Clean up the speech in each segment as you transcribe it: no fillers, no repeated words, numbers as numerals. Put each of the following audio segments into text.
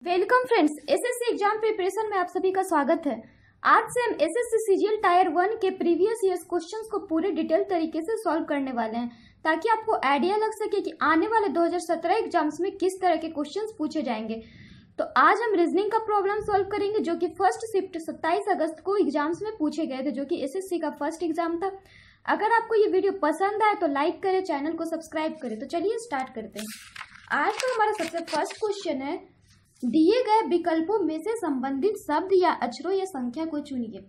Welcome friends, SSC exam preparation में आप सभी का स्वागत है। आज से हम एसएससी सीजीएल टायर 1 के प्रीवियस ईयर्स क्वेश्चंस को पूरे डिटेल तरीके से सॉल्व करने वाले हैं, ताकि आपको आइडिया लग सके कि आने वाले 2017 एग्जाम्स में किस तरह के क्वेश्चंस पूछे जाएंगे। तो आज हम रीजनिंग का प्रॉब्लम सॉल्व करेंगे, जो कि फर्स्ट शिफ्ट 27 अगस्त को एग्जाम्स में पूछे गए थे, जो कि एसएससी का फर्स्ट एग्जाम था। अगर आपको ये वीडियो पसंद आए तो लाइक करें, चैनल को सब्सक्राइब करें। तो चलिए स्टार्ट करते हैं। आज का हमारा सबसे फर्स्ट क्वेश्चन है, दिए गए विकल्पों में से संबंधित शब्द या अक्षरों या संख्या को चुनिए।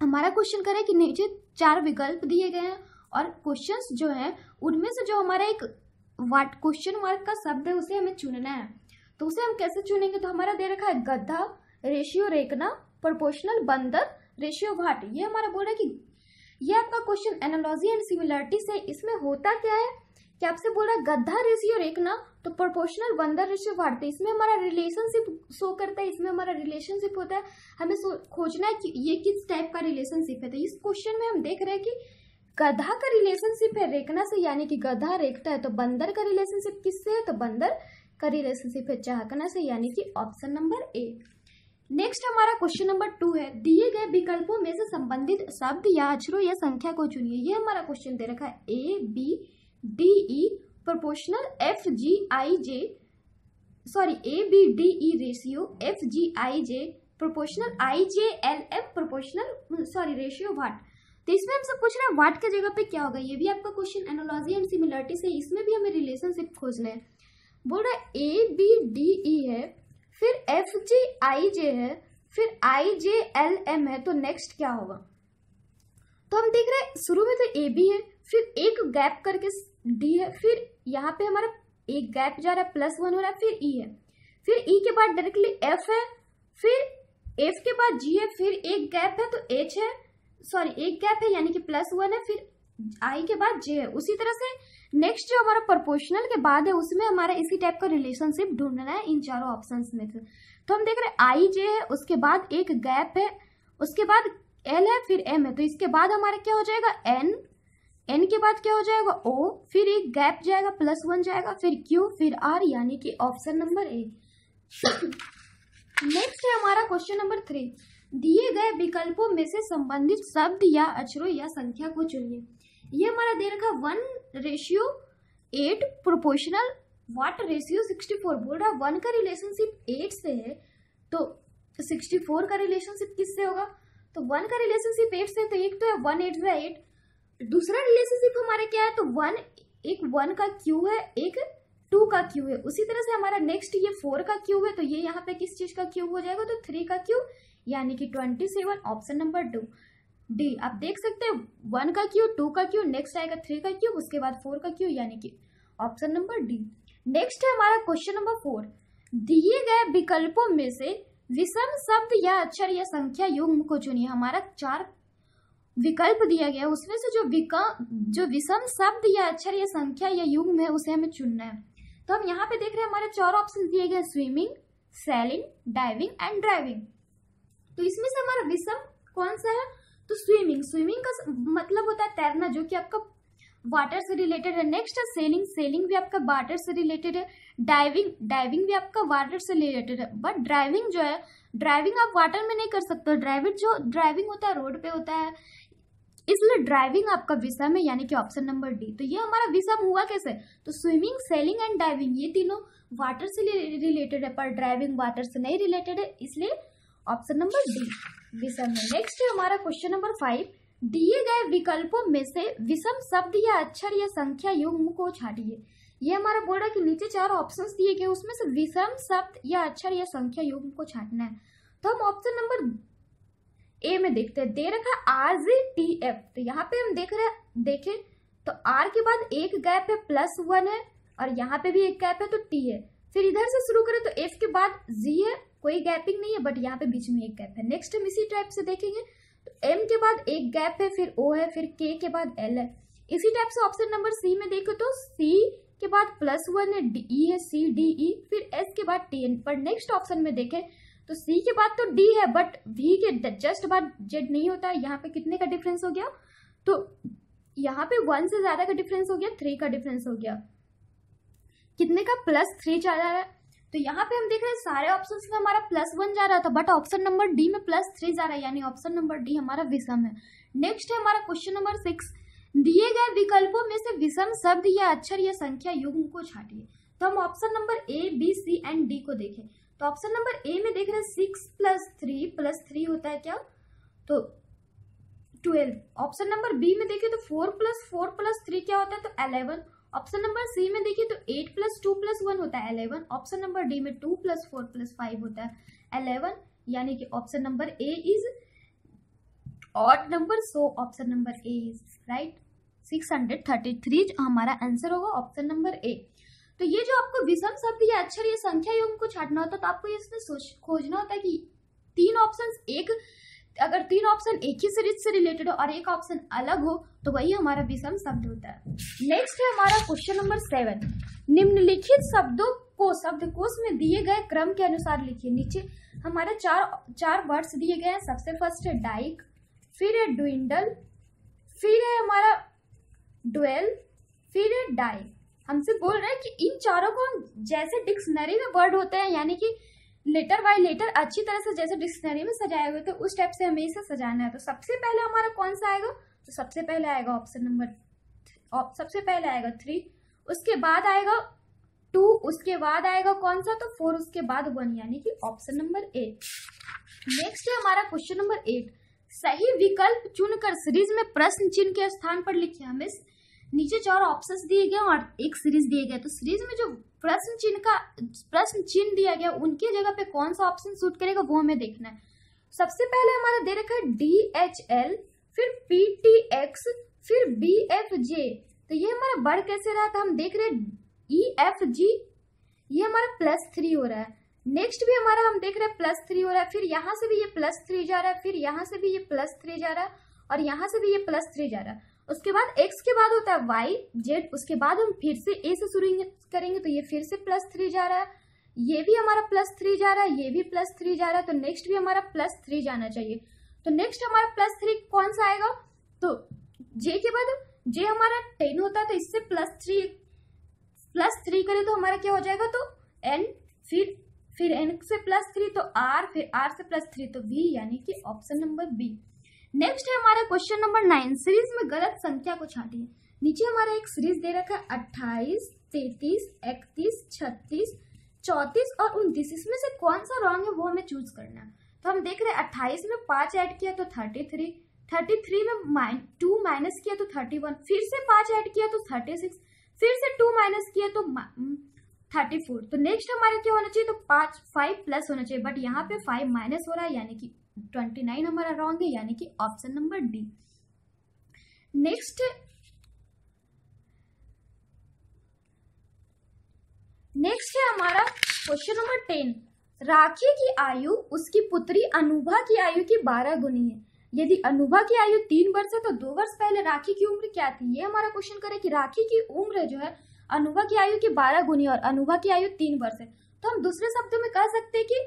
हमारा क्वेश्चन करे कि नीचे 4 विकल्प दिए गए हैं और क्वेश्चंस जो है उनमें से जो हमारा एक क्वेश्चन मार्क का शब्द है उसे हमें चुनना है। तो उसे हम कैसे चुनेंगे? तो हमारा दे रखा है गधा, रेशियो रेखना, प्रोपोर्शनल, बंदर, रेशियो भाट। ये हमारा बोल रहा है कि ये आपका क्वेश्चन एनालॉजी एंड सिमिलरिटी से। इसमें होता क्या है कि आपसे बोल रहा है गधा, रेशियो रेखना, तो प्रोपोर्शनल, बंदर, रेशियो भाट। इसमें हमारा रिलेशनशिप शो करता है, इसमें हमारा रिलेशनशिप होता है। हमें खोजना है कि ये किस टाइप का रिलेशनशिप है। तो इस क्वेश्चन में हम देख रहे हैं कि गधा का रिलेशनशिप है रेखना से, यानी कि गधा रेखता है। तो बंदर का रिलेशनशिप किससे है? तो बंदर का रिलेशनशिप है चाहकना से, यानी कि ऑप्शन नंबर ए। नेक्स्ट हमारा क्वेश्चन नंबर 2 है, दिए गए विकल्पों में से संबंधित शब्द या अक्षरों या संख्या को चुनिए। ये हमारा क्वेश्चन दे रखा है A B D E proportional, F G I J, sorry A B D E ratio, F G I J proportional, I J L M proportional, sorry ratio भाट। तो इसमें हमसे पूछ रहा है वाट के जगह पे क्या होगा। ये भी आपका क्वेश्चन एनालॉजी एंड सिमिलरिटी से, इसमें भी हमें रिलेशनशिप खोजना है। बोल रहा है ए बी डी ई है, फिर एफ जी आई जे है, फिर आई जे एल एम है। तो नेक्स्ट क्या होगा? तो हम देख रहे हैं शुरू में तो ए बी है, फिर एक गैप करके डी है, फिर यहाँ पे हमारा एक गैप जा रहा है, +1 हो रहा है, फिर ई है, फिर ई के बाद डायरेक्टली एफ है, फिर एफ के बाद जी है, फिर एक गैप है तो एच है, सॉरी एक गैप है यानी कि +1 है, फिर आई के बाद जे है। उसी तरह से नेक्स्ट जो हमारा प्रोपोर्शनल के बाद है उसमें हमारा इसी टाइप का रिलेशनशिप ढूंढना है इन चारों ऑप्शंस में से। तो हम देख रहे हैं आई जे है, उसके बाद एक गैप है, उसके बाद एल है, फिर एम है। तो इसके बाद हमारा क्या हो जाएगा? एन, एन के बाद क्या हो जाएगा? ओ, फिर एक गैप जाएगा, +1 जाएगा, फिर क्यू, फिर आर, यानी कि ऑप्शन नंबर ए। नेक्स्ट है हमारा क्वेश्चन नंबर 3, दिए गए विकल्पों में से संबंधित शब्द या अक्षरों या संख्या को चुनिए। ये हमारा दे रखा 1:8 प्रोपोर्शनल, वाट रेशियो 64। बोल रहा है 1 का रिलेशनशिप 8 से है, तो 64 का रिलेशनशिप किससे होगा? तो 1 का रिलेशनशिप 8 से, तो एक तो है 1 8 8, दूसरा रिलेशनशिप हमारा क्या है? तो 1 का क्यू है, एक 2 का क्यू है। उसी तरह से हमारा नेक्स्ट ये 4 का क्यू है, तो ये यहाँ पे किस चीज का क्यू हो जाएगा? तो 3 का क्यू, यानी कि 27, ऑप्शन नंबर 2 डी। आप देख सकते हैं 1 का क्यू, 2 का क्यू, नेक्स्ट आएगा 3 का क्यू, उसके बाद 4 का क्यू, यानी कि ऑप्शन नंबर डी। नेक्स्ट है हमारा क्वेश्चन नंबर 4, दिए गए विकल्पों में से विषम शब्द या अक्षर या संख्या युग्म को चुनिए। हमारा 4 विकल्प दिया गया, उसमें से जो विषम शब्द या अक्षर या संख्या या युग्म है उसे हमें चुनना है। तो हम यहाँ पे देख रहे हैं हमारे 4 ऑप्शन दिए गए, swimming, selling, diving and driving. तो इसमें से हमारा विषम कौन सा है? तो स्विमिंग। स्विमिंग का मतलब होता है तैरना, जो कि आपका वाटर से रिलेटेड है। नेक्स्ट है सेलिंग, सेलिंग भी आपका वाटर से रिलेटेड है। डाइविंग, डाइविंग भी आपका वाटर से रिलेटेड है। बट ड्राइविंग जो है, ड्राइविंग आप वाटर में नहीं कर सकते। ड्राइविंग होता है रोड पे होता है, इसलिए ड्राइविंग आपका विषम है, यानी कि ऑप्शन नंबर डी। तो ये हमारा विषम हुआ कैसे? तो स्विमिंग, सेलिंग एंड डाइविंग ये तीनों वाटर से रिलेटेड है, पर ड्राइविंग वाटर से नहीं रिलेटेड है, इसलिए ऑप्शन नंबर डी विषम है। नेक्स्ट है हमारा क्वेश्चन नंबर 5, दिए गए विकल्पों में से विषम शब्द या अक्षर या संख्या युग्म को छाटिए। ये हमारा बोल रहा है कि नीचे 4 ऑप्शंस दिए गए, उसमें से विषम शब्द या अक्षर या संख्या युग्म को छाटना है। तो हम ऑप्शन नंबर ए में देखते हैं, दे रखा आर जे टी एफ। तो यहाँ पे हम देखें तो आर के बाद एक गैप है, +1 है, और यहाँ पे भी एक गैप है, तो टी है। फिर इधर से शुरू करें तो एफ के बाद जी है, कोई गैपिंग नहीं है, बट यहाँ पे बीच में एक गैप है। नेक्स्ट हम इसी टाइप से देखेंगे तो एम के बाद एक गैप है, फिर ओ है, फिर के के बाद एल है। इसी टाइप से ऑप्शन नंबर सी में देखो तो सी के बाद +1 है, डी है, सी डी ई, फिर एस के बाद टी एन। पर नेक्स्ट ऑप्शन में देखें तो सी के बाद तो डी है, बट वी के जस्ट बाद जेड नहीं होता है। यहाँ पे कितने का डिफरेंस हो गया? तो यहाँ पे 1 से ज्यादा का डिफरेंस हो गया, 3 का डिफरेंस हो गया। कितने का? +3 चला रहा है। तो यहाँ पे हम देख रहे हैं सारे ऑप्शंस में हमारा +1 जा रहा था, बट ऑप्शन नंबर डी में +3 जा रहा है, यानी ऑप्शन नंबर डी हमारा विषम है। नेक्स्ट है हमारा क्वेश्चन नंबर 6, दिए गए विकल्पों में से विषम शब्द या अक्षर या संख्या युग्म को छांटिए। तो हम option number A, B, C and D को देखें। तो ऑप्शन नंबर ए में देख रहे हैं 6 + 3 होता है क्या, तो 12। ऑप्शन नंबर बी में देखिए तो 4 + 4 + 3 क्या होता है, तो 11। ऑप्शन नंबर सी में देखिए तो 8 + 2 + 1 होता है 11। ऑप्शन नंबर डी में 2 + 4 + 5 होता है 11, यानी कि option number A is odd number, so option number A is right. 633 हमारा आंसर होगा ऑप्शन नंबर ए। तो ये जो आपको विषम शब्द या अक्षर या संख्या युग्म को छांटना होता है, तो आपको इसमें खोजना होता है कि अगर तीन ऑप्शन एक ही सीरीज से रिलेटेड हो और एक ऑप्शन अलग हो तो वही हमारा विषम शब्द होता है। नेक्स्ट है हमारा क्वेश्चन नंबर 7, निम्नलिखित शब्दों को शब्दकोश में दिए गए क्रम के अनुसार लिखिए। नीचे हमारे चार वर्ड्स दिए गए हैं। सबसे फर्स्ट है डाइक, फिर है ड्विंडल, फिर है हमारा ड्वेल, फिर है डाई। हमसे बोल रहे हैं कि इन चारों को हम जैसे डिक्शनरी में वर्ड होते हैं, यानी कि लेटर बाय लेटर अच्छी तरह से जैसे डिक्शनरी में सजाए हुए थे उस टाइप से हमें इसे सजाना है। तो सबसे पहले हमारा कौन सा आएगा, तो सबसे पहले आएगा ऑप्शन नंबर 3, उसके बाद आएगा 2, उसके बाद आएगा कौन सा, तो 4, उसके बाद 1, यानी कि ऑप्शन नंबर ए। नेक्स्ट है हमारा क्वेश्चन नंबर 8, सही विकल्प चुनकर सीरीज में प्रश्न चिन्ह के स्थान पर लिखिए। हमें नीचे 4 ऑप्शंस दिए गए और एक सीरीज दिए गए, तो सीरीज में जो प्रश्न चिन्ह दिया गया उनकी जगह पे कौन सा ऑप्शन सूट करेगा वो हमें देखना है। सबसे पहले हमारा दे रखा है DHL, फिर PTX, फिर BFJ। तो ये हमारा बढ़ कैसे रहा था, हम देख रहे हैं EFG, ये हमारा +3 हो रहा है। नेक्स्ट भी हमारा हम देख रहे हैं +3 हो रहा है, फिर यहाँ से भी ये +3 जा रहा है, फिर यहाँ से भी ये +3 जा रहा है और यहाँ से भी ये +3 जा रहा है। उसके बाद X के बाद होता है Y, Z, उसके बाद हम फिर से A से शुरू करेंगे तो ये फिर से +3 जा रहा है, ये भी हमारा +3 जा रहा है, ये भी +3 जा रहा है, तो नेक्स्ट भी हमारा +3 जाना चाहिए। तो नेक्स्ट हमारा +3 कौन सा आएगा, तो J के बाद J हमारा 10 होता है, तो इससे +3 करें तो हमारा क्या हो जाएगा, तो N, फिर N से +3 तो R, फिर R से +3 तो V, यानी कि ऑप्शन नंबर बी। नेक्स्ट है हमारा क्वेश्चन नंबर 9, सीरीज में गलत संख्या को छांटिए। नीचे हमारा एक सीरीज दे रखा है 28, 33, 31, 36, 34 और 29। इसमें से कौन सा रॉन्ग है वो हमें चूज करना है। तो हम देख रहे हैं 28 में 5 ऐड किया तो 33, 33 में 2 माइनस किया तो 31, फिर से 5 ऐड किया तो 36, फिर से 2 माइनस किया तो 34। तो नेक्स्ट हमारा क्या होना चाहिए, तो 5 प्लस होना चाहिए, बट यहाँ पे 5 माइनस हो रहा है, यानी कि 29 हमारा रॉन्ग है, यानी कि ऑप्शन नंबर डी। नेक्स्ट है हमारा क्वेश्चन नंबर 10, राखी की आयु उसकी पुत्री अनुभा की आयु की 12 गुनी है। यदि अनुभा की आयु 3 वर्ष है तो 2 वर्ष पहले राखी की उम्र क्या थी। ये हमारा क्वेश्चन करे कि राखी की उम्र जो है अनुभा की आयु की 12 गुनी और अनुभा की आयु 3 वर्ष है। तो हम दूसरे शब्दों में कह सकते हैं कि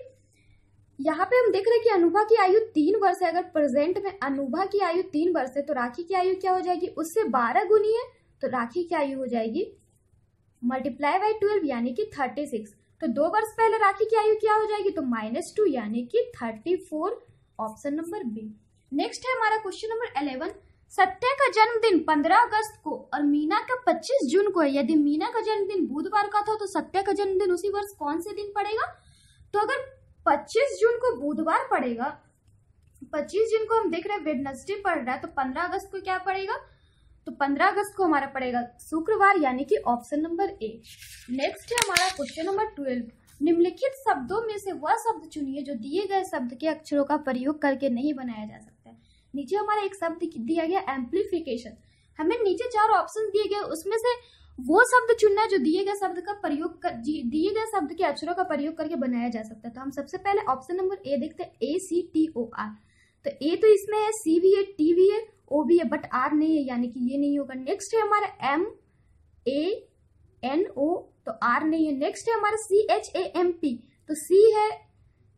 यहाँ पे हम देख रहे हैं कि अनुभा की आयु 3 वर्ष है। अगर प्रेजेंट में अनुभा की आयु 3 वर्ष है तो राखी की आयु क्या हो जाएगी, उससे 12 गुनी है, तो राखी की आयु हो जाएगी मल्टीप्लाई बाई 12, यानी कि 36। तो 2 वर्ष पहले राखी की आयु क्या हो जाएगी, तो -2, यानी कि 34, ऑप्शन नंबर बी। नेक्स्ट है हमारा क्वेश्चन नंबर 11, सत्या का जन्मदिन 15 अगस्त को और मीना का 25 जून को है। यदि मीना का जन्मदिन बुधवार का था तो सत्या का जन्मदिन उसी वर्ष कौन से दिन पड़ेगा। तो अगर 25 जून को बुधवार पड़ेगा, 25 जून को हम देख रहे हैं वेडनेसडे पड़ रहा है, तो 15 अगस्त को क्या पड़ेगा, तो 15 अगस्त को हमारा पड़ेगा शुक्रवार, यानी कि ऑप्शन नंबर ए। नेक्स्ट है हमारा क्वेश्चन नंबर 12, निम्नलिखित शब्दों में से वह शब्द चुनिए जो दिए गए शब्द के अक्षरों का प्रयोग करके नहीं बनाया जा सकता है। नीचे हमारा एक शब्द दिया गया एम्प्लीफिकेशन। हमें नीचे 4 ऑप्शन दिए गए, उसमें से वो शब्द चुनना है जो दिए गए शब्द का प्रयोग दिए गए शब्द के अक्षरों का प्रयोग करके बनाया जा सकता है। तो हम सबसे पहले ऑप्शन नंबर ए देखते हैं, ACTOR। तो ए तो इसमें है, सी भी है, टी भी है, ओ भी है, बट आर नहीं है, यानी कि ये नहीं होगा। नेक्स्ट है हमारा MANO, तो आर नहीं है। नेक्स्ट है हमारा CHAMP, तो सी है,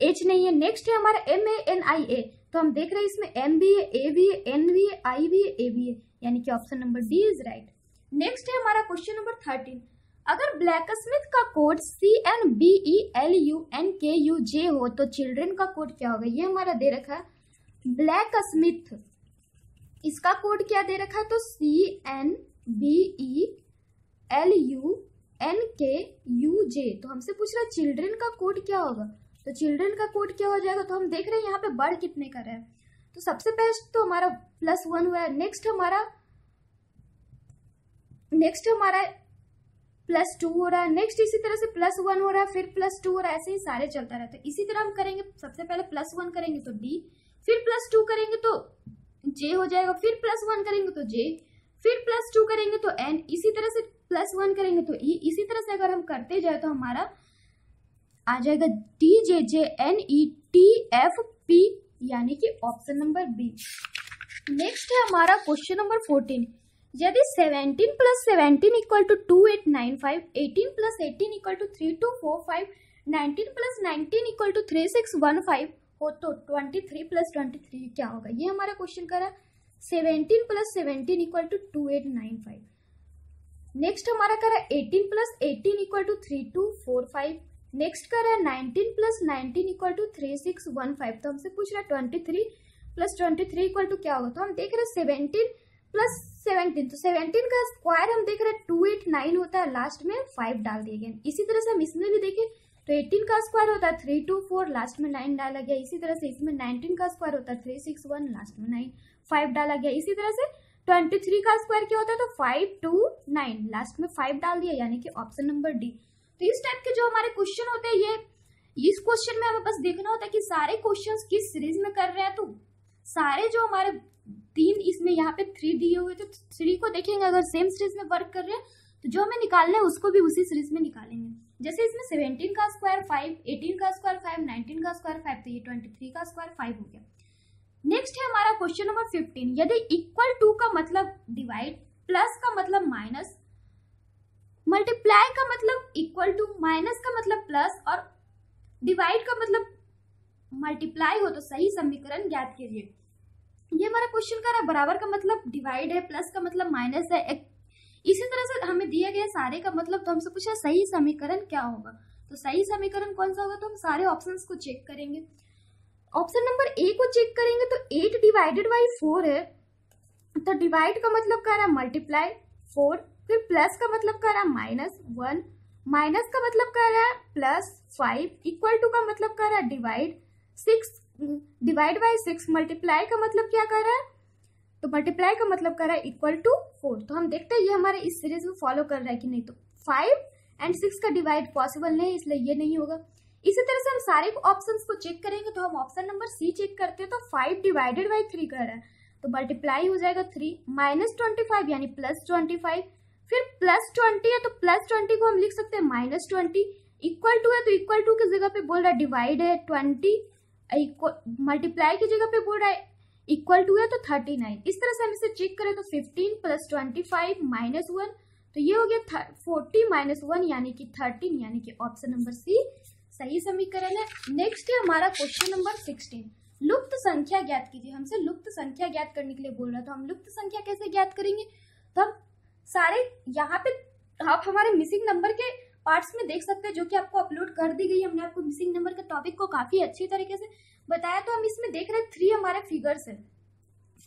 एच नहीं है। नेक्स्ट है हमारा MANIA, तो हम देख रहे हैं इसमें M भी है, A भी है, N भी है, I भी है, A भी है, यानी कि option number D is right. Next है हमारा क्वेश्चन नंबर 13, अगर ब्लैकस्मिथ का कोड CNBELUNKUJ हो तो चिल्ड्रन का कोड क्या होगा? ये हमारा दे रखा है ब्लैकस्मिथ, इसका कोड क्या दे रखा है? तो CNBELUNKUJ। तो हमसे पूछ रहा है चिल्ड्रन का कोड क्या होगा, तो चिल्ड्रन का कोड क्या हो जाएगा? तो हम देख रहे हैं यहाँ पे बढ़ कितने का रहा है, तो सबसे पहले तो हमारा +1 हुआ है, नेक्स्ट हमारा +2 हो रहा है, नेक्स्ट इसी तरह से +1 हो रहा है, फिर +2 हो रहा है, ऐसे ही सारे चलता रहता है। इसी तरह हम करेंगे, सबसे पहले +1 करेंगे तो D, फिर +2 करेंगे तो J हो जाएगा, फिर +1 करेंगे तो J, फिर +2 करेंगे तो N, इसी तरह से +1 करेंगे तो E, इसी तरह से अगर हम करते जाए तो हमारा आ जाएगा DJJNETFP, यानी कि ऑप्शन नंबर बी। नेक्स्ट है हमारा क्वेश्चन नंबर 14। यदि 17 + 17 = 2895, 18 + 18 = 3245, 19 + 19 = 3615 हो तो 23 + 23 क्या होगा? ये हमारा क्वेश्चन कर रहा है 17 + 17 = 2895। नेक्स्ट हमारा कर रहा है 18 + 18 = 3245, नेक्स्ट कर रहा है 19 + 19 = 3615। तो हमसे पूछ रहा है 23 + 23 = क्या होगा? तो हम देख रहे हैं 17 + 17, तो 17 का स्क्वायर हम देख रहे हैं 289 होता है, लास्ट में 5 डाल दिए गए। इसी तरह से हम इसमें भी देखें तो 18 का स्क्वायर होता है 324, लास्ट में 9 डाला गया। इसी तरह से इसमें 19 का स्क्वायर होता है 361, लास्ट में 9 5 डाला गया। इसी तरह से 23 का स्क्वायर क्या होता है? तो 529, लास्ट में 5 डाल दिया, यानी कि ऑप्शन नंबर डी। तो इस टाइप के जो हमारे क्वेश्चन होते हैं, ये इस क्वेश्चन में हमें बस देखना होता है कि सारे क्वेश्चंस किस सीरीज में कर रहे हैं। तो सारे जो हमारे 3 इसमें यहाँ पे 3 दिए हुए, तो 3 को देखेंगे, अगर सेम सीरीज में वर्क कर रहे हैं तो जो हमें निकालना है उसको भी उसी सीरीज में निकालेंगे। जैसे इसमें 17 का स्क्वायर 5, 18 का स्क्वायर 5, 19 का स्क्वायर 5, तो ये 23 का स्क्वायर 5 हो गया। नेक्स्ट है हमारा क्वेश्चन नंबर 15। यदि इक्वल टू का मतलब डिवाइड, प्लस का मतलब माइनस, मल्टीप्लाई का मतलब इक्वल टू, माइनस का मतलब प्लस और डिवाइड का मतलब मल्टीप्लाई हो तो सही समीकरण ज्ञात कीजिए। ये हमारा क्वेश्चन कर रहा है बराबर का मतलब डिवाइड है, प्लस का मतलब माइनस है, इसी तरह से हमें दिया गया सारे का मतलब। तो हमसे पूछा सही समीकरण क्या होगा, तो सही समीकरण कौन सा होगा? तो हम सारे ऑप्शंस को चेक करेंगे। ऑप्शन नंबर ए को चेक करेंगे तो 8 / 4 है, तो डिवाइड का मतलब कर रहा है मल्टीप्लाई 4, फिर प्लस का मतलब कर रहा है -1, माइनस का मतलब कर रहा है +5, इक्वल टू का मतलब कर रहा है डिवाइड 6 मल्टीप्लाई का मतलब क्या कर रहा है? तो मल्टीप्लाई का मतलब कर रहा है इक्वल टू 4। तो हम देखते हैं ये हमारे इस सीरीज में फॉलो कर रहा है कि नहीं। तो 5 और 6 का डिवाइड पॉसिबल नहीं, इसलिए ये नहीं होगा। इसी तरह से हम सारे ऑप्शंस को चेक करेंगे, तो हम ऑप्शन नंबर सी चेक करते हैं, तो 5 / 3 कर रहा है, तो मल्टीप्लाई हो जाएगा 3, -25 यानी +25, फिर +20 है तो +20 को हम लिख सकते हैं -20, इक्वल टू है तो इक्वल टू की जगह पे बोल रहा है डिवाइड है 20, मल्टीप्लाई की जगह पे बोल रहा है इक्वल टू है तो 39। इस तरह से हम इसे चेक करें तो 15 + 25 -1, तो ये हो गया 40 - 1 यानी कि 13, यानी कि ऑप्शन नंबर सी सही समीकरण है। नेक्स्ट है हमारा क्वेश्चन नंबर 16। लुप्त संख्या ज्ञात कीजिए। हमसे लुप्त संख्या ज्ञात करने के लिए बोल रहा है, तो हम लुप्त संख्या कैसे ज्ञात करेंगे? तो हम सारे यहाँ पे आप हमारे मिसिंग नंबर के पार्ट्स में देख सकते हैं, जो कि आपको अपलोड कर दी गई। हमने आपको मिसिंग नंबर के टॉपिक को काफी अच्छी तरीके से बताया। तो हम इसमें देख रहे हैं 3 हमारे फिगर्स है।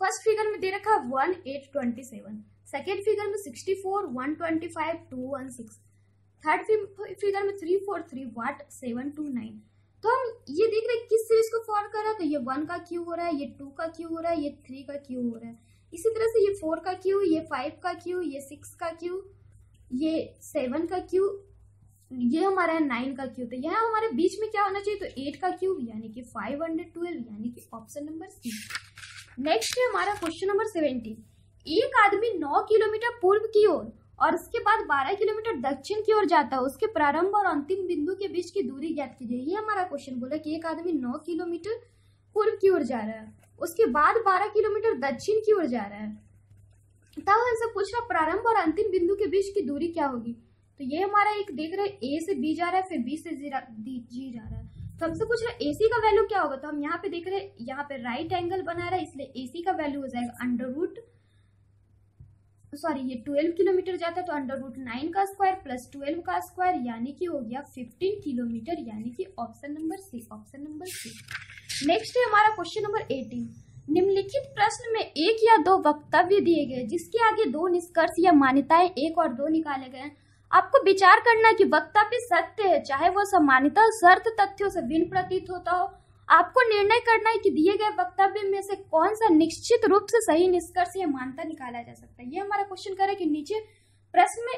फर्स्ट फिगर में दे रखा है 1, 8, 27, सेकेंड फिगर में 64, 125, 216, थर्ड फिगर में 3, 4, 3, वाट 7, 2, 9। तो हम ये देख रहे हैं किस सीरीज को फॉलो कर रहा है, तो ये 1 का क्यू हो रहा है, ये 2 का क्यू हो रहा है, ये 3 का क्यू हो रहा है। इसी तरह से ये 4 का क्यू, ये 5 का क्यू, ये 6 का क्यू, ये 7 का क्यू, ये हमारा है 9 का क्यू। तो यहाँ हमारे बीच में क्या होना चाहिए? तो 8 का क्यूब यानी कि 512, यानी कि ऑप्शन नंबर सी। नेक्स्ट है हमारा क्वेश्चन नंबर 17। एक आदमी 9 किलोमीटर पूर्व की ओर और उसके बाद 12 किलोमीटर दक्षिण की ओर जाता है, उसके प्रारंभ और अंतिम बिंदु के बीच की दूरी ज्ञात कीजिए। ये हमारा क्वेश्चन बोला कि एक आदमी 9 किलोमीटर पूर्व की ओर जा रहा है, उसके बाद 12 किलोमीटर दक्षिण की ओर जा रहा है, तब हमसे पूछ रहा प्रारंभ और अंतिम बिंदु के बीच की दूरी क्या होगी। तो ये हमारा एक देख रहे हैं ए से बी जा रहा है, फिर बी से जी जा रहा है। तो हमसे पूछ रहा है एसी का वैल्यू क्या होगा। तो हम यहाँ पे देख रहे हैं यहाँ पे राइट एंगल बना रहा है, इसलिए एसी का वैल्यू हो जाएगा सॉरी ये 12 किलोमीटर जाता है तो √9 का स्क्वायर प्लस 12 का स्क्वायर यानी कि हो गया 15 किलोमीटर, यानी कि option number C, option number C. Next है हमारा क्वेश्चन नंबर 18। निम्नलिखित प्रश्न में एक या दो वक्तव्य दिए गए जिसके आगे दो निष्कर्ष या मान्यताएं 1 और 2 निकाले गए हैं। आपको विचार करना है कि वक्तव्य सत्य है, चाहे वह सामान्यतः शर्त तथ्यों से भिन्न प्रतीत होता हो। आपको निर्णय करना है कि दिए गए वक्तव्य में से कौन सा निश्चित रूप से सही निष्कर्ष या मान्यता निकाला जा सकता है। ये हमारा क्वेश्चन कर रहा है कि नीचे प्रश्न में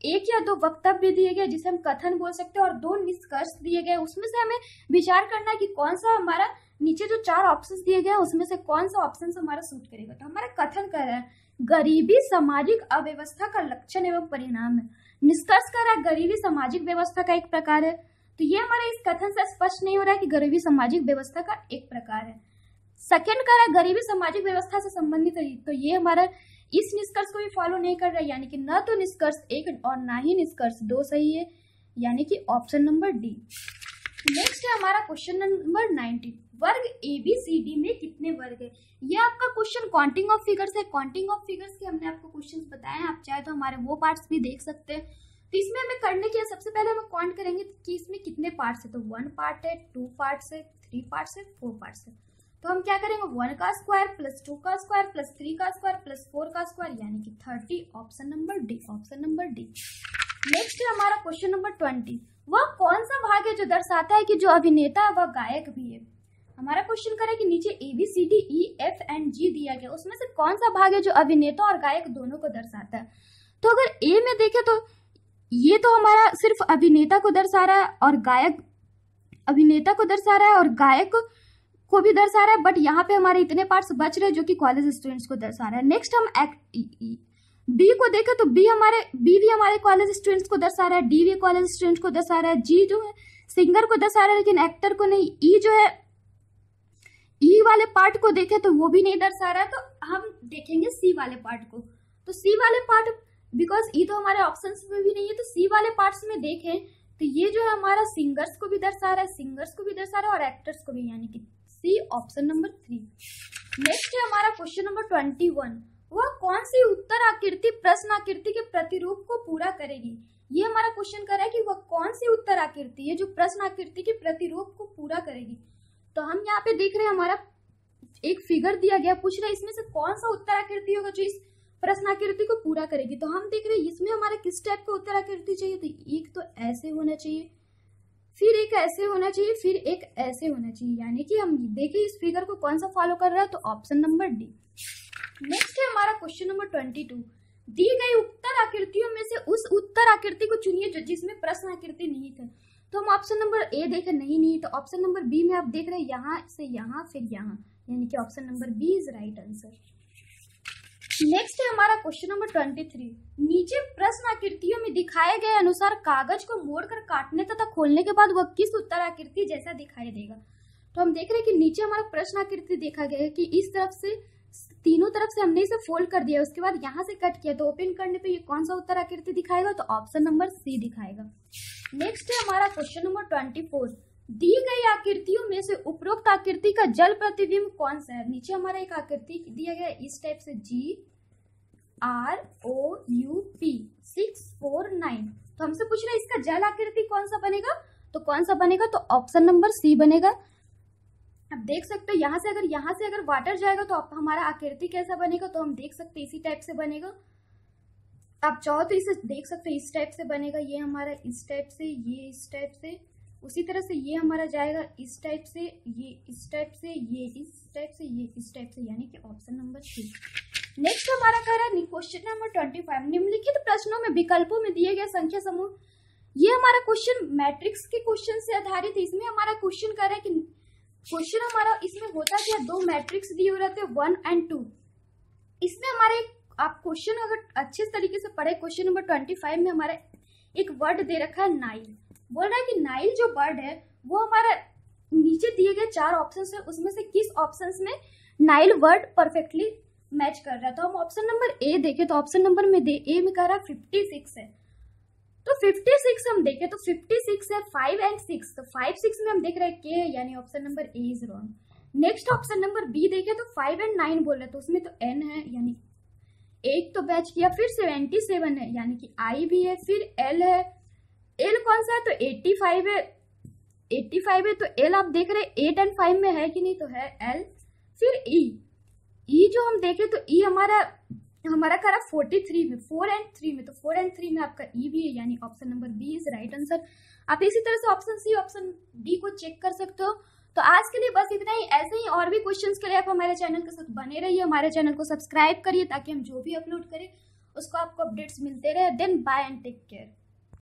एक या दो वक्तव्य दिए गए जिसे हम कथन बोल सकते हैं और 2 निष्कर्ष दिए गए, उसमें से हमें विचार करना है कि कौन सा हमारा नीचे जो 4 ऑप्शंस दिए गए उसमें से कौन सा ऑप्शन हमारा सूट करेगा। तो हमारा कथन कर रहा है गरीबी सामाजिक अव्यवस्था का लक्षण एवं परिणाम है। निष्कर्ष कर रहा है गरीबी सामाजिक व्यवस्था का एक प्रकार है। तो ये हमारे इस कथन से स्पष्ट नहीं हो रहा है कि गरीबी सामाजिक व्यवस्था का एक प्रकार है। सेकंड कर रहा है गरीबी सामाजिक व्यवस्था से संबंधित है, तो ये हमारा इस निष्कर्ष को भी फॉलो नहीं कर रहा है, यानी कि न तो निष्कर्ष 1 और ना ही निष्कर्ष 2 सही है, यानी कि ऑप्शन नंबर डी। नेक्स्ट है हमारा क्वेश्चन नंबर 19। वर्ग ABCD में कितने वर्ग है? ये आपका क्वेश्चन काउंटिंग ऑफ फिगर्स है। काउंटिंग ऑफ फिगर्स के हमने आपको क्वेश्चंस बताए हैं, आप चाहे तो हमारे वो पार्ट्स भी देख सकते हैं। तो इसमें हमें करने के सबसे पहले हम काउंट करेंगे कि इसमें कितने पार्ट्स है। तो 1 पार्ट है, 2 पार्ट्स है, 3 पार्ट्स है, 4 पार्ट्स है। तो हम क्या करेंगे 1 का स्क्वायर प्लस 2 का स्क्वायर प्लस 3 का स्क्वायर प्लस 4 का स्क्वायर यानी कि 30, option number D, option number D. Next है हमारा क्वेश्चन नंबर 20। वह कौन सा भाग है जो दर्शाता है कि जो अभिनेता है वह गायक भी है? हमारा क्वेश्चन करें कि नीचे ABCDEFG दिया गया, उसमें से कौन सा भाग है जो अभिनेता और गायक दोनों को दर्शाता है? तो अगर ए में देखें तो ये तो हमारा सिर्फ अभिनेता को दर्शा रहा है और गायक, अभिनेता को दर्शा रहा है और गायक को भी दर्शा रहा है, बट यहाँ पे हमारे इतने पार्ट्स बच रहे हैं जो कि कॉलेज स्टूडेंट्स को दर्शा रहा है। नेक्स्ट हम बी को देखें तो बी भी हमारे कॉलेज स्टूडेंट्स को दर्शा रहा है, डी भी कॉलेज स्टूडेंट्स को दर्शा रहा है, जी जो है सिंगर को दर्शा रहा है लेकिन एक्टर को नहीं, ई जो है ई वाले पार्ट को देखें तो वो भी नहीं दर्शा रहा है। तो हम देखेंगे सी वाले पार्ट को। तो सी वाले पार्ट, बिकॉज ई तो हमारे ऑप्शंस में भी नहीं है, तो सी वाले पार्ट्स में देखें तो ये जो है हमारा सिंगर्स को भी दर्शा रहा है, सिंगर्स को भी दर्शा रहा है और एक्टर्स को भी, यानी कि सी, ऑप्शन नंबर 3। नेक्स्ट है हमारा क्वेश्चन नंबर 21। वह कौन सी उत्तर आकृति प्रश्न आकृति के प्रतिरूप को पूरा करेगी? ये हमारा क्वेश्चन कर रहा है कि वह कौन सी उत्तर आकृति है जो प्रश्न आकृति के प्रतिरूप को पूरा करेगी। तो हम यहाँ पे देख रहे हैं हमारा एक फिगर दिया गया, पूछ रहे हैं इसमें से कौन सा उत्तर आकृति होगा जो इस प्रश्न आकृति को पूरा करेगी। तो हम देख रहे हैं इसमें हमारे किस टाइप का उत्तर आकृति चाहिए। तो एक तो ऐसे होना चाहिए, फिर एक ऐसे होना चाहिए, फिर एक ऐसे होना चाहिए, यानी कि हम देखिए इस फिगर को कौन सा फॉलो कर रहा है। तो ऑप्शन नंबर डी। नेक्स्ट है हमारा क्वेश्चन नंबर 22। दी गई उत्तर आकृतियों में से उस उत्तर आकृति को चुनिए जो जिसमें प्रश्न आकृति निहित है। तो हम ऑप्शन नंबर ए देखें नहीं, तो ऑप्शन नंबर बी में आप देख रहे हैं यहाँ से यहाँ फिर यहाँ, यानी कि option number B is right answer. Next है हमारा क्वेश्चन नंबर 23। नीचे प्रश्न आकृतियों में दिखाए गए अनुसार कागज को मोड़कर काटने तथा खोलने के बाद वह किस उत्तर आकृति जैसा दिखाई देगा। तो हम देख रहे हैं कि नीचे हमारा प्रश्न आकृति देखा गया है कि इस तरफ से तीनों तरफ से हमने इसे फोल्ड कर दिया, उसके बाद यहाँ से कट किया, तो ओपन करने पे ये कौन सा उत्तर आकृति दिखाएगा। तो ऑप्शन नंबर सी दिखाएगा। नेक्स्ट है हमारा क्वेश्चन नंबर 24। दी गई आकृतियों में से उपरोक्त आकृति का जल प्रतिबिंब कौन सा है। नीचे हमारा एक आकृति दिया गया इस टाइप से GROUP 6 4 9। तो हमसे पूछ रहे हैं इसका जल आकृति कौन सा बनेगा। तो कौन सा बनेगा, तो ऑप्शन नंबर सी बनेगा। आप देख सकते हो यहाँ से अगर वाटर जाएगा तो हमारा आकृति कैसा बनेगा। तो हम देख सकते हैं इसी टाइप से बनेगा। आप चाहो तो इसे देख सकते हैं इस टाइप से बनेगा, ये हमारा इस टाइप से, ये इस टाइप से, उसी तरह से ये हमारा जाएगा इस टाइप से, ये इस टाइप से, ये इस टाइप से, ये इस टाइप से, यानी कि ऑप्शन नंबर सी। नेक्स्ट हमारा कह रहा है क्वेश्चन नंबर 25। निम्नलिखित प्रश्नों में विकल्पों में दिए गए संख्या समूह। ये हमारा क्वेश्चन मैट्रिक्स के क्वेश्चन से आधारित है। इसमें हमारा क्वेश्चन कह रहा है कि क्वेश्चन हमारा इसमें होता क्या, 2 मैट्रिक्स दिए हुए रहते हैं 1 और 2। इसमें हमारे आप क्वेश्चन अगर अच्छे तरीके से पढ़े, क्वेश्चन नंबर 25 में हमारा एक वर्ड दे रखा है नाइल। बोल रहा है कि नाइल जो वर्ड है वो हमारा नीचे दिए गए 4 ऑप्शन है, उसमें से किस ऑप्शन में नाइल वर्ड परफेक्टली मैच कर रहा है। तो हम ऑप्शन नंबर ए देखें तो ऑप्शन नंबर में ए में कह रहा है 56 है। तो 56 हम देखें तो 56 है 5 और 6। तो 5 6 में हम देख रहे हैं के है, यानी option number A is wrong. Next option number B देखें तो 5 और 9 बोल रहे हैं, तो उसमें तो एन है, यानी 8 तो बैच किया, फिर 77 है यानी कि आई भी है, फिर एल है। एल कौन सा है? तो 85 है। 85 है तो एल आप देख रहे 8 एंड 5 में है कि नहीं, तो है एल। फिर ई जो हम देखें तो ई हमारा करा 43 में, 4 एंड 3 में, तो 4 एंड 3 में आपका ई भी है, यानी option number B is right answer. आप इसी तरह से ऑप्शन सी, ऑप्शन डी को चेक कर सकते हो। तो आज के लिए बस इतना ही। ऐसे ही और भी क्वेश्चंस के लिए आप हमारे चैनल के साथ बने रहिए, हमारे चैनल को सब्सक्राइब करिए ताकि हम जो भी अपलोड करें उसको आपको अपडेट्स मिलते रहे। Then bye and take care.